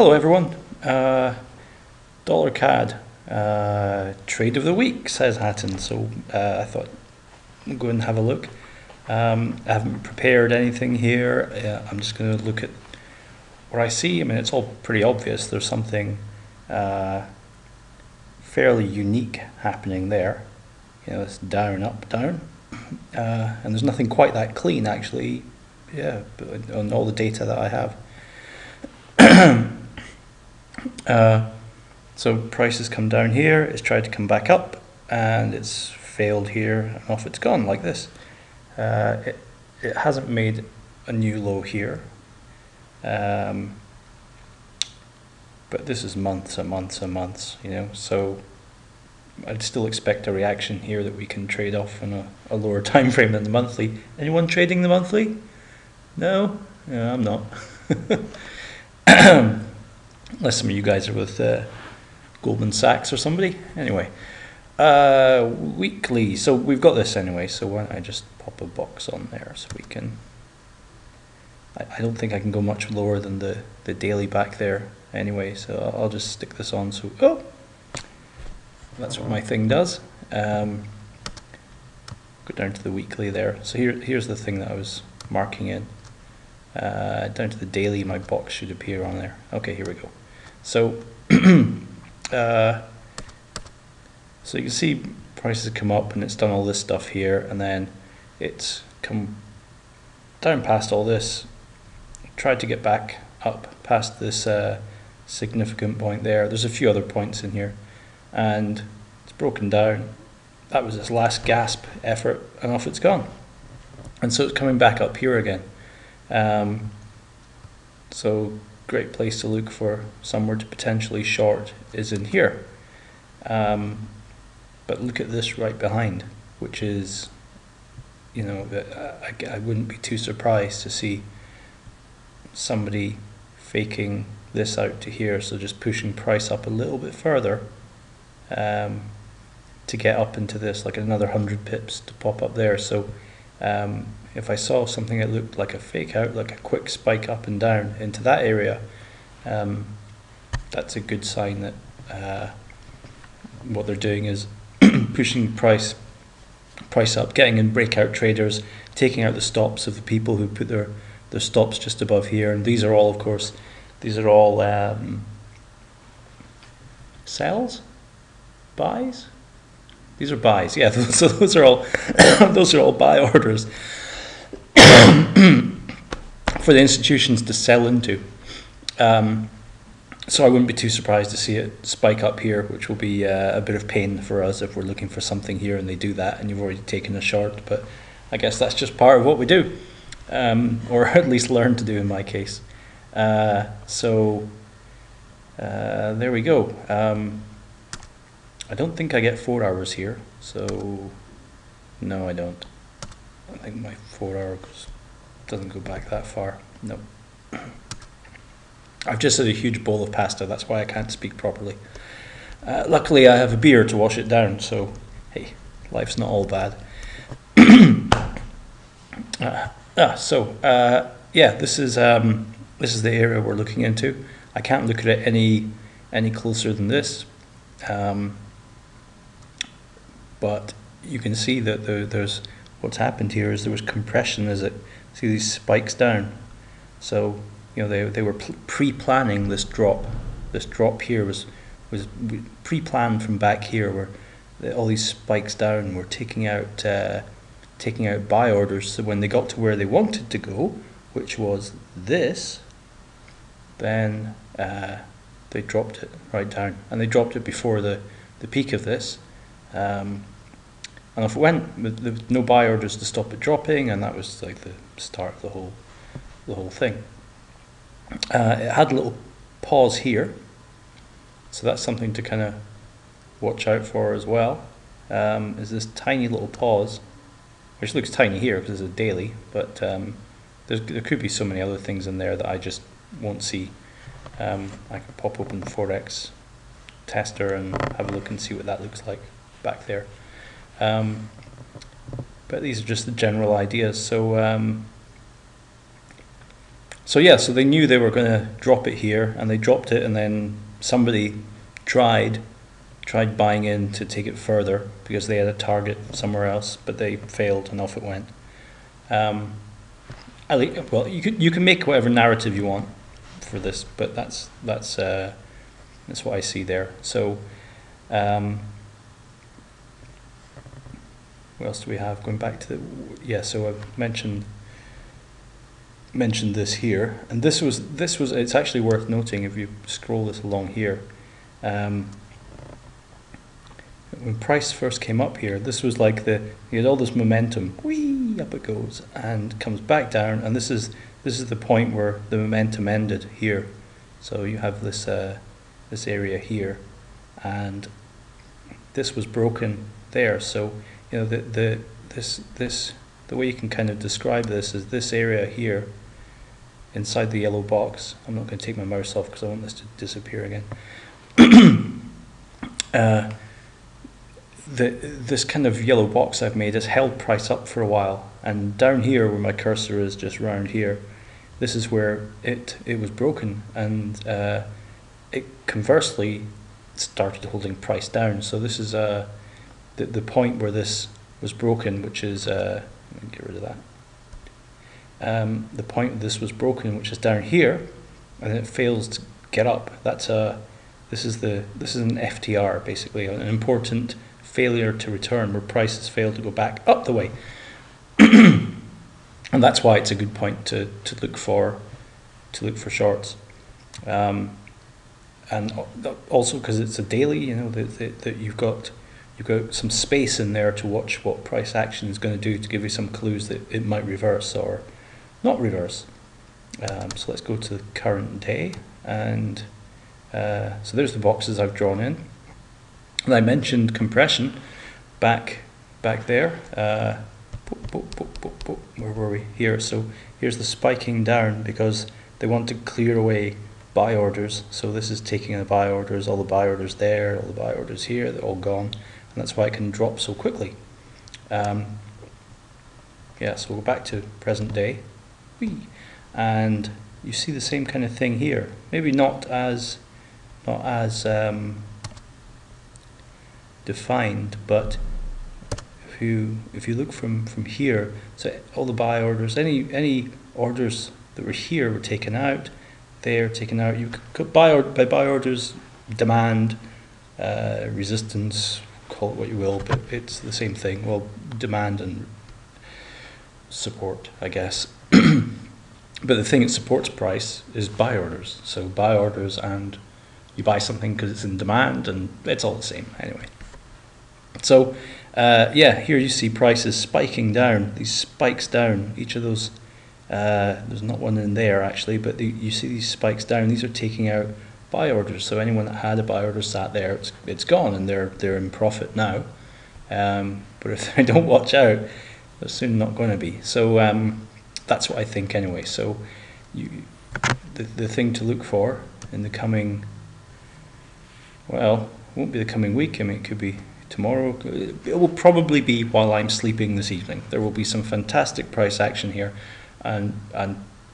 Hello everyone. Dollar CAD trade of the week, says Hatton. So I thought I'd go and have a look. I haven't prepared anything here. I'm just going to look at what I see. I mean, it's all pretty obvious. There's something fairly unique happening there. You know, it's down, up, down, and there's nothing quite that clean actually. Yeah, but on all the data that I have. So price has come down here, it's tried to come back up, and it's failed here, and off it's gone like this. It hasn't made a new low here, but this is months and months and months, you know, so I'd still expect a reaction here that we can trade off on a lower time frame than the monthly. Anyone trading the monthly? No? Yeah, I'm not. Unless some of you guys are with Goldman Sachs or somebody. Anyway, weekly. So we've got this anyway, so why don't I just pop a box on there so we can... I don't think I can go much lower than the daily back there anyway, so I'll just stick this on. So, oh! That's what my thing does. Go down to the weekly there. So here's the thing that I was marking in. Down to the daily, my box should appear on there. Okay, here we go. So, so you can see prices come up and it's done all this stuff here, and then it's come down past all this, tried to get back up past this significant point there. There's a few other points in here, and it's broken down. That was its last gasp effort, and off it's gone. And so it's coming back up here again. So great place to look for somewhere to potentially short is in here. But look at this right behind, which is, you know, I wouldn't be too surprised to see somebody faking this out to here, so just pushing price up a little bit further to get up into this, like another 100 pips to pop up there. So if I saw something that looked like a fake out, like a quick spike up and down into that area, that's a good sign that what they're doing is pushing price up, getting in breakout traders, taking out the stops of the people who put their stops just above here. And these are all, of course, these are all sells, buys. These are buys, yeah. So those are all those are all buy orders for the institutions to sell into. So I wouldn't be too surprised to see it spike up here, which will be a bit of pain for us if we're looking for something here and they do that and you've already taken a short. But I guess that's just part of what we do, or at least learn to do in my case. So there we go. I don't think I get 4 hours here, so no, I don't. I think my 4 hour doesn't go back that far. No. I've just had a huge bowl of pasta, that's why I can't speak properly. Luckily I have a beer to wash it down, so hey, life's not all bad. Yeah, this is the area we're looking into. I can't look at it any closer than this. But you can see that there's what's happened here is there was compression as it, see these spikes down. So, you know, they were pre-planning this drop. This drop here was pre-planned from back here, where all these spikes down were taking out buy orders. So when they got to where they wanted to go, which was this, then they dropped it right down, and they dropped it before the peak of this. And off it went with no buy orders to stop it dropping, and that was like the start of the whole thing. It had a little pause here, so that's something to kind of watch out for as well. Is this tiny little pause, which looks tiny here because it's a daily, but there could be so many other things in there that I just won't see. I could pop open the Forex tester and have a look and see what that looks like back there. But these are just the general ideas. So So yeah, so they knew they were going to drop it here, and they dropped it, and then somebody tried buying in to take it further because they had a target somewhere else, but they failed, and off it went. Well, you can make whatever narrative you want for this, but that's what I see there. So, what else do we have? Going back to so I've mentioned this here, and this was it's actually worth noting if you scroll this along here. When price first came up here, this was like you had all this momentum, whee, up it goes, and comes back down, and this is the point where the momentum ended here. So you have this this area here, and this was broken there. So the way you can kind of describe this is this area here inside the yellow box. I'm not going to take my mouse off because I want this to disappear again. This kind of yellow box I've made has held price up for a while, and down here where my cursor is, just round here, this is where it was broken, and it conversely started holding price down. So this is the point where this was broken, which is let me get rid of that. The point where this was broken, which is down here, and it fails to get up. This is an FTR, basically, an important failure to return, where prices fail to go back up the way. And that's why it's a good point to look for shorts, and also because it's a daily. That you've got some space in there to watch what price action is going to do, to give you some clues that it might reverse or not reverse. So let's go to the current day, and so there's the boxes I've drawn in. And I mentioned compression back there. Where were we? Here. So here's the spiking down because they want to clear away buy orders. So this is taking the buy orders, all the buy orders there, all the buy orders here, they're all gone. And that's why it can drop so quickly. So we'll go back to present day. Whee. And you see the same kind of thing here. Maybe not as defined, but if you look from here, so all the buy orders, any orders that were here were taken out. They're taken out. You could buy orders, demand, resistance, call it what you will, but it's the same thing. Well, demand and support, I guess. But the thing that supports price is buy orders. So buy orders, and you buy something because it's in demand, and it's all the same anyway. So here you see prices spiking down, these spikes down, each of those, there's not one in there actually, but you see these spikes down. These are taking out buy orders, so anyone that had a buy order sat there, it's gone, and they're in profit now. But if they don't watch out, they're soon not going to be. So that's what I think anyway. So the thing to look for in the coming, well, it won't be the coming week. I mean, it could be tomorrow. It will probably be while I'm sleeping this evening. There will be some fantastic price action here, and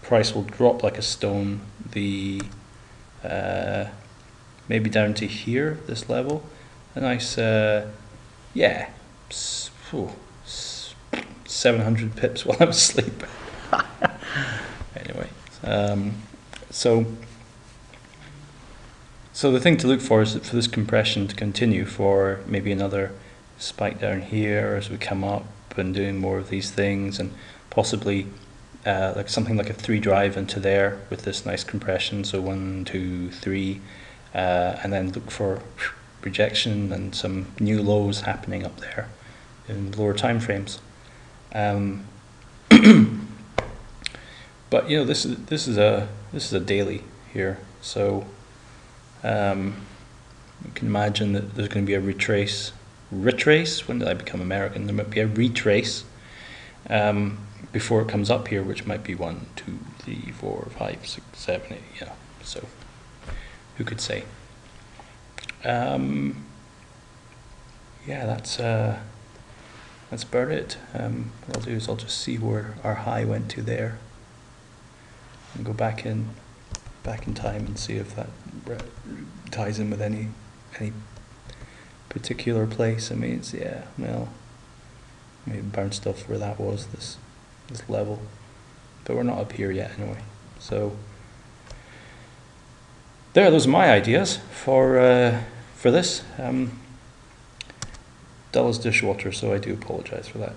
price will drop like a stone. Maybe down to here, this level. A nice, 700 pips while I'm asleep. Anyway, so the thing to look for is for this compression to continue for maybe another spike down here as we come up and doing more of these things, and possibly like something like a 3 drive into there with this nice compression. So 1, 2, 3, and then look for rejection and some new lows happening up there in lower time frames. But this is a daily here, so you can imagine that there's going to be a retrace. When did I become American? There might be a retrace before it comes up here, which might be 1, 2, 3, 4, 5, 6, 7, 8. Yeah. So who could say? That's about it. What I'll do is I'll just see where our high went to there. and go back in time and see if that ties in with any particular place. I mean, it's, yeah, well, maybe bounce stuff where that was, this level, but we're not up here yet anyway. So those are my ideas for this. Dull as dishwater, so I do apologise for that.